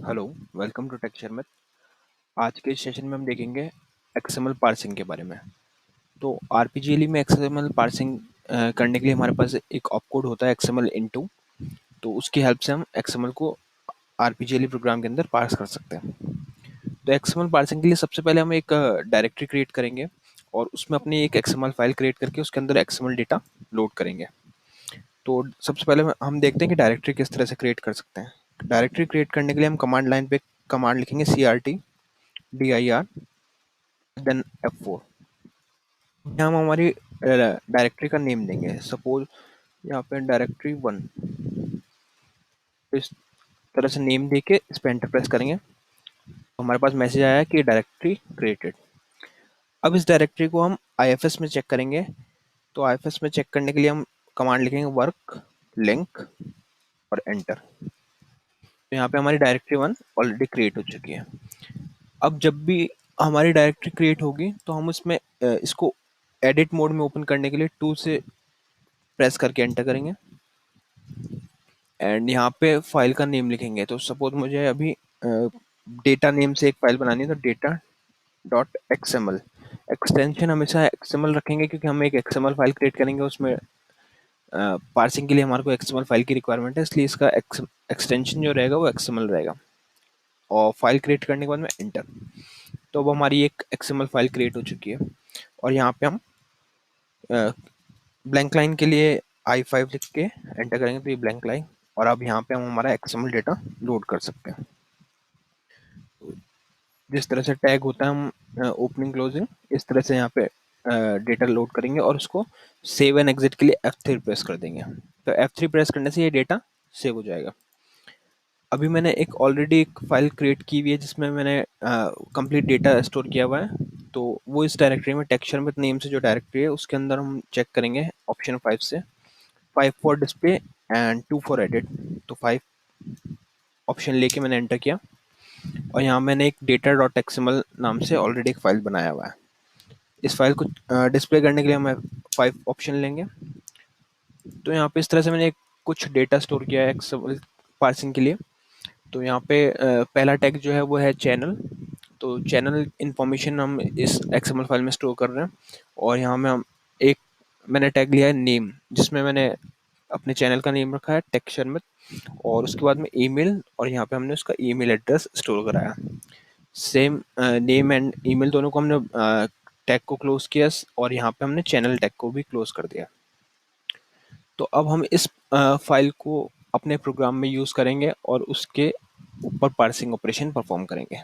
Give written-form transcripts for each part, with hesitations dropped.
Hello, welcome to texture में। आज के सेशन में हम देखेंगे एक्सएमएल पार्सिंग के बारे में। तो आरपीजीएल में एक्सएमएल पार्सिंग करने के लिए हमारे पास एक ऑपकोड होता है एक्सएमएल इनटू। तो उसकी हेल्प से हम एक्सएमएल को आरपीजीएल प्रोग्राम के अंदर पार्स कर सकते हैं। तो एक्सएमएल पार्सिंग के लिए सबसे पहले हम एक डायरेक्टरी क्रिएट करेंगे और उसमें अपनी एक एक्सएमएल फाइल क्रिएट करके उसके अंदर एक्सएमएल डेटा लोड करेंगे। तो सबसे पहले हम देखते हैं कि डायरेक्टरी किस तरह से क्रिएट कर सकते हैं। डायरेक्टरी क्रिएट करने के लिए हम कमांड लाइन पे कमांड लिखेंगे CRT dir देन F4। यहाँ हम हमारी डायरेक्टरी का नेम देंगे। सपोज यहाँ पे डायरेक्टरी 1, इस तरह से नेम देके इस पे एंटर प्रेस करेंगे तो हमारे पास मैसेज आया कि डायरेक्टरी क्रिएटेड। अब इस डायरेक्टरी को हम IFS में चेक करेंगे। तो IFS में चेक करने के लिए हम कमांड लिखेंगे वर्क लिंक और एंटर। तो यहाँ पे हमारी डायरेक्टरी 1 ऑलरेडी क्रिएट हो चुकी है। अब जब भी हमारी डायरेक्टरी क्रिएट होगी तो हम इसमें इसको एडिट मोड में ओपन करने के लिए 2 से प्रेस करके एंटर करेंगे एंड यहाँ पे फाइल का नेम लिखेंगे। तो सपोज मुझे अभी डेटा नेम से एक फाइल बनानी है, तो डेटा डॉट एक्सएमएल। एक्सटेंशन हमेशा एक्सएमएल रखेंगे क्योंकि हम एक एक्सएमएल फाइल क्रिएट करेंगे, उसमें पार्सिंग के लिए हमारे को एक्सएमएल फाइल की रिक्वायरमेंट है, इसलिए इसका एक्सटेंशन जो रहेगा वो एक्सएमएल रहेगा। और फाइल क्रिएट करने के बाद में एंटर। तो अब हमारी एक एक्सएमएल फाइल क्रिएट हो चुकी है और यहाँ पे हम ब्लैंक लाइन के लिए I5 लिख के एंटर करेंगे तो ये ब्लैंक लाइन। और अब यहाँ पे हम हमारा एक्सएमएल डेटा लोड कर सकते हैं। जिस तरह से टैग होता है हम ओपनिंग क्लोजिंग, इस तरह से यहाँ पे डेटा लोड करेंगे और उसको सेव एंड एग्जिट के लिए F3 प्रेस कर देंगे। तो F3 प्रेस करने से ये डेटा सेव हो जाएगा। अभी मैंने एक ऑलरेडी एक फाइल क्रिएट की हुई है जिसमें मैंने कंप्लीट डेटा स्टोर किया हुआ है। तो वो इस डायरेक्टरी में टेक्सचर में नेम से जो डायरेक्टरी है उसके अंदर हम चेक करेंगे ऑप्शन 5 से 5 for display and 2 for edit. तो 5 ऑप्शन लेके मैंने एंटर किया और यहाँ मैंने एक डेटा डॉट एक्सएमएल नाम से ऑलरेडी एक फाइल बनाया हुआ है। इस फाइल को डिस्प्ले करने के लिए हम 5 ऑप्शन लेंगे। तो यहाँ पे इस तरह से मैंने कुछ डेटा स्टोर किया है एक्सएमएल पार्सिंग के लिए। तो यहाँ पे पहला टैग जो है वो है चैनल। तो चैनल इन्फॉर्मेशन हम इस एक्सएमएल फाइल में स्टोर कर रहे हैं और यहाँ में हम एक मैंने टैग लिया है नेम, जिसमें मैंने अपने चैनल का नेम रखा है टेक्सचर में और उसके बाद में ईमेल और यहाँ पे हमने उसका ईमेल एड्रेस स्टोर कराया। सेम नेम एंड ईमेल दोनों को हमने टैग को क्लोज किया और यहाँ पे हमने चैनल टैग को भी क्लोज कर दिया। तो अब हम इस फाइल को अपने प्रोग्राम में यूज़ करेंगे और उसके ऊपर पार्सिंग ऑपरेशन परफॉर्म करेंगे।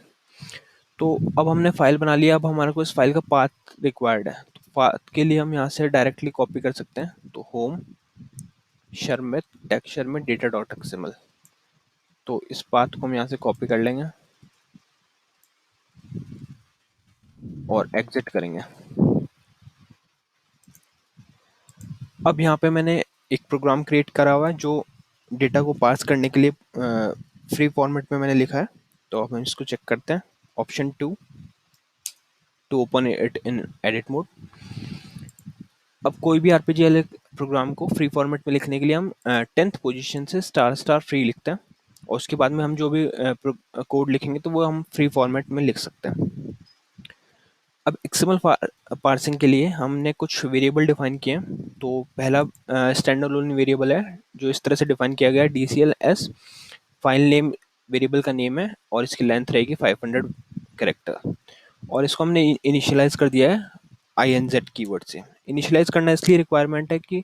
तो अब हमने फाइल बना लिया, अब हमारे को इस फाइल का पाथ रिक्वायर्ड है। तो पाथ के लिए हम यहाँ से डायरेक्टली कॉपी कर सकते हैं। तो होम शर्मित टेक्सचर में डेटा डॉट एक्सएमएल, तो इस पाथ को हम यहाँ से कॉपी कर लेंगे और एग्जिट करेंगे। अब यहाँ पे मैंने एक प्रोग्राम क्रिएट करा हुआ है जो डेटा को पार्स करने के लिए फ्री फॉर्मेट में मैंने लिखा है। तो अब हम इसको चेक करते हैं। Option 2 to open it in edit mode. अब कोई भी आरपीजीएल प्रोग्राम को फ्री फॉर्मेट में लिखने के लिए हम 10th पोजीशन से स्टार स्टार फ्री लिखते हैं और उसके बाद में हम जो भी कोड लिखेंगे तो वो हम फ्री फॉर्मेट में लिख सकते हैं। अब एक्सएमएल पार्सिंग के लिए हमने कुछ वेरिएबल डिफाइन किए हैं। तो पहला स्टैंडर्ड अलोन वेरिएबल है जो इस तरह से डिफाइन किया गया है DCLS। फाइल नेम वेरिएबल का नेम है और इसकी लेंथ रहेगी 500 कैरेक्टर और इसको हमने इनिशियलाइज कर दिया है INZ कीवर्ड से। इनिशियलाइज करना इसलिए रिक्वायरमेंट है कि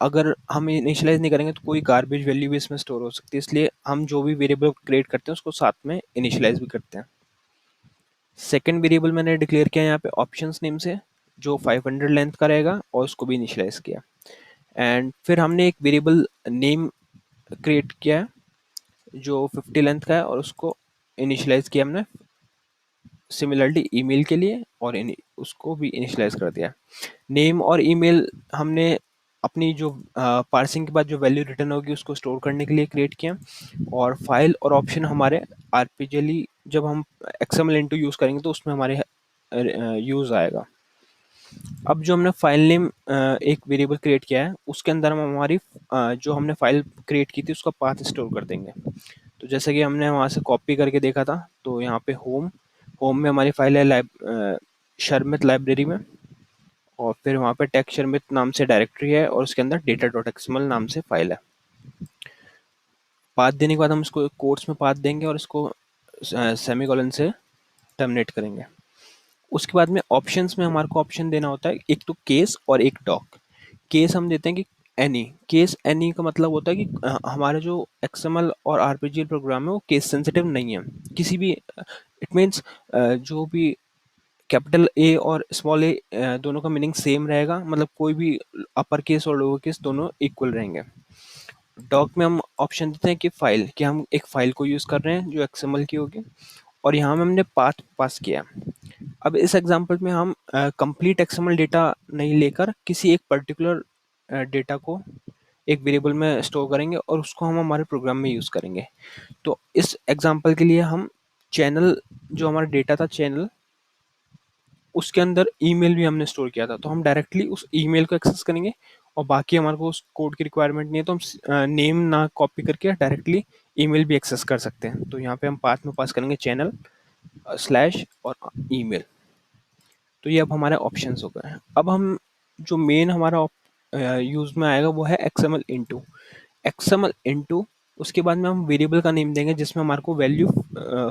अगर हम इनिशियलाइज नहीं करेंगे तो कोई गार्बेज वैल्यू भी इसमें स्टोर हो सकती है, इसलिए हम जो भी वेरिएबल क्रिएट करते हैं उसको साथ में इनिशियलाइज भी करते हैं। सेकेंड वेरिएबल मैंने डिक्लेयर किया यहाँ पे ऑप्शंस नेम से जो 500 लेंथ का रहेगा और उसको भी इनिशियलाइज किया। एंड फिर हमने एक वेरिएबल नेम क्रिएट किया है जो 50 लेंथ का है और उसको इनिशियलाइज किया हमने सिमिलरली ईमेल के लिए और उसको भी इनिशियलाइज कर दिया। नेम और ईमेल हमने अपनी जो पार्सिंग के बाद जो वैल्यू रिटर्न होगी उसको स्टोर करने के लिए क्रिएट किया और फाइल और ऑप्शन हमारे आरपीजीएल जब हम एक्सएमएल इनटू यूज़ करेंगे तो उसमें हमारे यूज़ आएगा। अब जो हमने फाइल नेम एक वेरिएबल क्रिएट किया है उसके अंदर हम हमारी जो हमने फाइल क्रिएट की थी उसका पाथ स्टोर कर देंगे। तो जैसे कि हमने वहाँ से कॉपी करके देखा था, तो यहाँ पे होम होम में हमारी फाइल है शर्मित लाइब्रेरी में, और फिर वहाँ पे टेक्स्ट शर्मित नाम से डायरेक्टरी है और उसके अंदर डेटा डॉट एक्सएमएल नाम से फाइल है। पाथ देने के बाद हम इसको कोट्स में पाथ देंगे और इसको सेमीकोलन से टर्मिनेट करेंगे। उसके बाद में ऑप्शंस में हमारे को ऑप्शन देना होता है, एक तो केस और एक डॉक। केस हम देते हैं कि एनी। केस एनी का मतलब होता है कि हमारे जो एक्सएमएल और आरपीजी प्रोग्राम है वो केस सेंसिटिव नहीं है किसी भी। इट मीन्स जो भी कैपिटल ए और स्मॉल ए दोनों का मीनिंग सेम रहेगा, मतलब कोई भी अपर केस और लोअर केस दोनों इक्वल रहेंगे। डॉक में हम ऑप्शन देते हैं कि फाइल, कि हम एक फाइल को यूज़ कर रहे हैं जो एक्सएमएल की होगी, और यहाँ में हमने पाथ पास किया। अब इस एग्जांपल में हम कंप्लीट एक्सएमएल डेटा नहीं लेकर किसी एक पर्टिकुलर डेटा को एक वेरिएबल में स्टोर करेंगे और उसको हम हमारे प्रोग्राम में यूज़ करेंगे। तो इस एग्जांपल के लिए हम चैनल, जो हमारा डेटा था चैनल, उसके अंदर ईमेल भी हमने स्टोर किया था, तो हम डायरेक्टली उस ईमेल को एक्सेस करेंगे। और बाकी हमारे को उस कोड की रिक्वायरमेंट नहीं है, तो हम नेम ना कॉपी करके डायरेक्टली ईमेल भी एक्सेस कर सकते हैं। तो यहाँ पे हम पाथ में पास करेंगे चैनल स्लैश और ईमेल। तो ये अब हमारे ऑप्शंस हो गए हैं। अब हम जो मेन हमारा यूज में आएगा वो है एक्सएमएल इनटू। एक्सएमएल इनटू, उसके बाद में हम वेरिएबल का नेम देंगे जिसमें हमारे को वैल्यू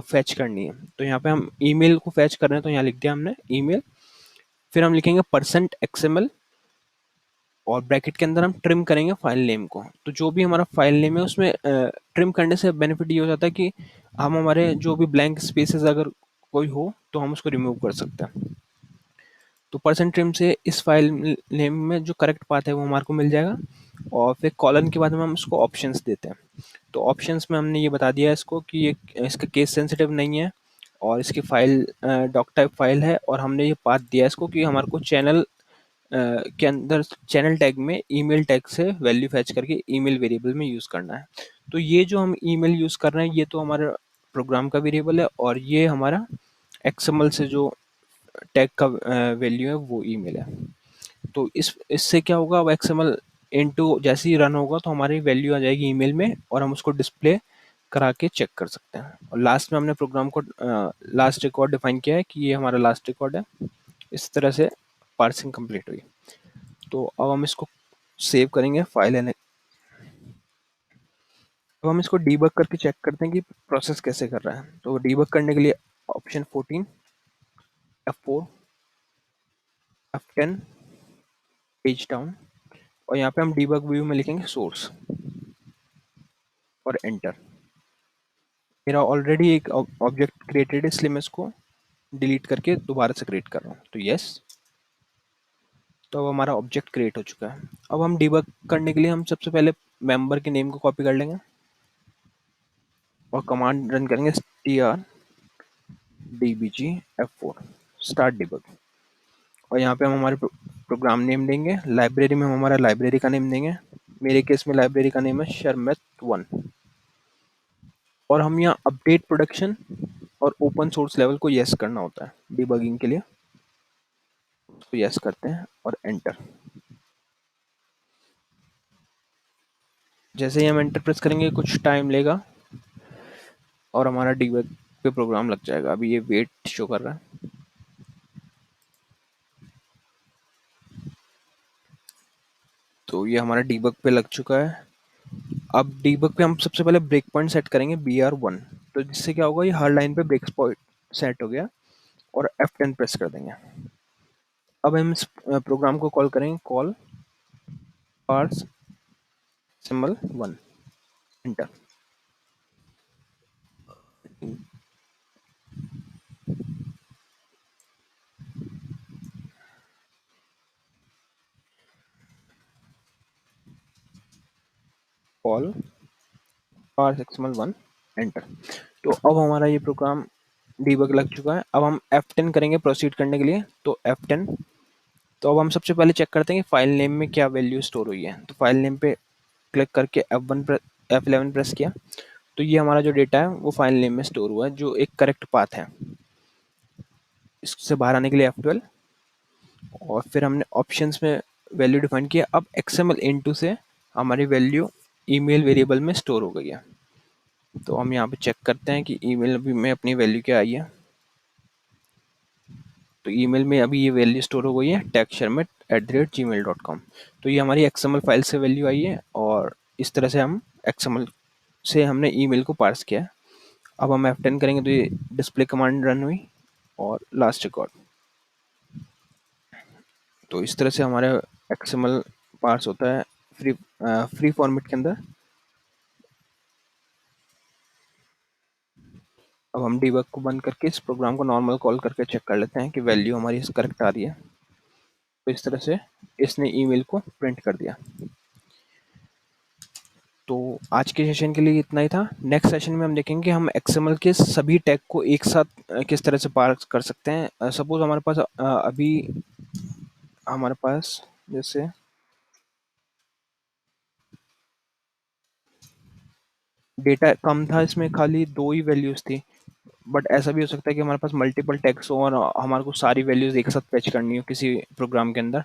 फैच करनी है। तो यहाँ पे हम ईमेल को फैच कर रहे हैं, तो यहाँ लिख दिया हमने ईमेल। फिर हम लिखेंगे परसेंट एक्सएमएल और ब्रैकेट के अंदर हम ट्रिम करेंगे फाइल नेम को। तो जो भी हमारा फाइल नेम है उसमें ट्रिम करने से बेनिफिट ये हो जाता है कि हम हमारे जो भी ब्लैंक स्पेसेस अगर कोई हो तो हम उसको रिमूव कर सकते हैं। तो परसेंट ट्रिम से इस फाइल नेम में जो करेक्ट पाथ है वो हमारे को मिल जाएगा। और फिर कॉलन के बाद में हम उसको ऑप्शंस देते हैं। तो ऑप्शंस में हमने ये बता दिया है इसको कि ये इसका केस सेंसिटिव नहीं है और इसकी फाइल डॉक टाइप फाइल है, और हमने ये पाथ दिया है इसको कि हमारे को चैनल के अंदर चैनल टैग में ईमेल टैग से वैल्यू फैच करके ईमेल वेरिएबल में यूज़ करना है। तो ये जो हम ईमेल यूज़ कर रहे हैं ये तो हमारा प्रोग्राम का वेरिएबल है, और ये हमारा एक्सएमएल से जो टैग का वैल्यू है वो ईमेल है। तो इससे क्या होगा, अब एक्सएमएल इनटू जैसे ही रन होगा तो हमारी वैल्यू आ जाएगी ईमेल में और हम उसको डिस्प्ले करा के चेक कर सकते हैं। और लास्ट में हमने प्रोग्राम को लास्ट रिकॉर्ड डिफाइन किया है कि ये हमारा लास्ट रिकॉर्ड है। इस तरह से पार्सिंग कंप्लीट हुई। तो अब हम इसको सेव करेंगे फाइल है। अब हम इसको डीबग करके चेक करते हैं कि प्रोसेस कैसे कर रहा है। तो डीबग करने के लिए option 14, F4, F10, page down, और यहाँ पे हम डीबग व्यू में लिखेंगे सोर्स और एंटर। मेरा ऑलरेडी एक ऑब्जेक्ट क्रिएटेड है इसलिए मैं इसको डिलीट करके दोबारा से क्रिएट कर रहा हूँ। तो यस, तो अब हमारा ऑब्जेक्ट क्रिएट हो चुका है। अब हम डीबग करने के लिए हम सबसे पहले मेंबर के नेम को कॉपी कर लेंगे और कमांड रन करेंगे strdbg-f4 स्टार्ट डिबग। और यहाँ पे हम हमारे प्रोग्राम नेम देंगे। लाइब्रेरी में हम हमारा लाइब्रेरी का नेम देंगे। मेरे केस में लाइब्रेरी का नेम है शर्मित 1। और हम यहाँ अपडेट प्रोडक्शन और ओपन सोर्स लेवल को यस करना होता है डिबगिंग के लिए। तो यस करते हैं और एंटर। जैसे ही हम एंटर प्रेस करेंगे कुछ टाइम लेगा और हमारा डीबग पे प्रोग्राम लग जाएगा। अभी ये वेट शो कर रहा है। तो ये हमारा डीबग पे लग चुका है। अब डीबग पे हम सबसे पहले ब्रेक पॉइंट सेट करेंगे BR1। तो जिससे क्या होगा, ये हर लाइन पे ब्रेक पॉइंट सेट हो गया, और F10 प्रेस कर देंगे। अब हम इस प्रोग्राम को कॉल करेंगे, call parse symbol 1, enter. Call parse XML 1, enter. तो अब हमारा ये प्रोग्राम डीबग लग चुका है। अब हम F10 करेंगे प्रोसीड करने के लिए। तो F10। तो अब हम सबसे पहले चेक करते हैं कि फाइल नेम में क्या वैल्यू स्टोर हुई है। तो फाइल नेम पे क्लिक करके F11 प्रेस किया। तो ये हमारा जो डेटा है वो फाइल नेम में स्टोर हुआ है, जो एक करेक्ट पाथ है। इससे बाहर आने के लिए F12, और फिर हमने ऑप्शंस में वैल्यू डिफाइन किया। अब XML इनटू से हमारी वैल्यू ईमेल वेरिएबल में स्टोर हो गई है। तो हम यहाँ पे चेक करते हैं कि ईमेल अभी में अपनी वैल्यू क्या आई है। तो ईमेल में अभी ये वैल्यू स्टोर हो गई है techsharmat@gmail.com। तो ये हमारी एक्सएमएल फाइल से वैल्यू आई है और इस तरह से हम एक्सएमएल से हमने ईमेल को पार्स किया है। अब हम F10 करेंगे तो ये डिस्प्ले कमांड रन हुई और लास्ट रिकॉर्ड। तो इस तरह से हमारा एक्सएमएल पार्स होता है फ्री फॉर्मेट के अंदर। अब हम डीबग को बंद करके इस प्रोग्राम को नॉर्मल कॉल करके चेक कर लेते हैं कि वैल्यू हमारी करेक्ट आ रही है। तो इस तरह से इसने ईमेल को प्रिंट कर दिया। तो आज के सेशन के लिए इतना ही था। नेक्स्ट सेशन में हम देखेंगे हम एक्सएमएल के सभी टैग को एक साथ किस तरह से पार्स कर सकते हैं। सपोज हमारे पास अभी हमारे पास जैसे डेटा कम था, इसमें खाली 2 ही वैल्यूज़ थी। बट ऐसा भी हो सकता है कि हमारे पास मल्टीपल टैग्स हो और हमारे को सारी वैल्यूज़ एक साथ फेच करनी हो किसी प्रोग्राम के अंदर।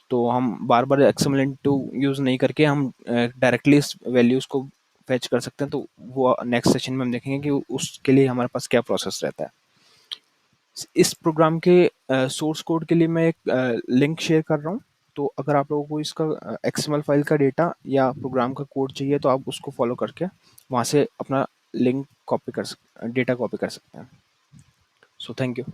तो हम बार-बार एक्सएमएल इनटू यूज़ नहीं करके हम डायरेक्टली इस वैल्यूज़ को फेच कर सकते हैं। तो वो नेक्स्ट सेशन में हम देखेंगे कि उसके लिए हमारे पास क्या प्रोसेस रहता है। इस प्रोग्राम के सोर्स कोड के लिए मैं एक लिंक शेयर कर रहा हूँ। तो अगर आप लोगों को इसका एक्सएमएल फाइल का डेटा या प्रोग्राम का कोड चाहिए तो आप उसको फॉलो करके वहाँ से अपना लिंक कॉपी कर सक डेटा कॉपी कर सकते हैं। So thank you.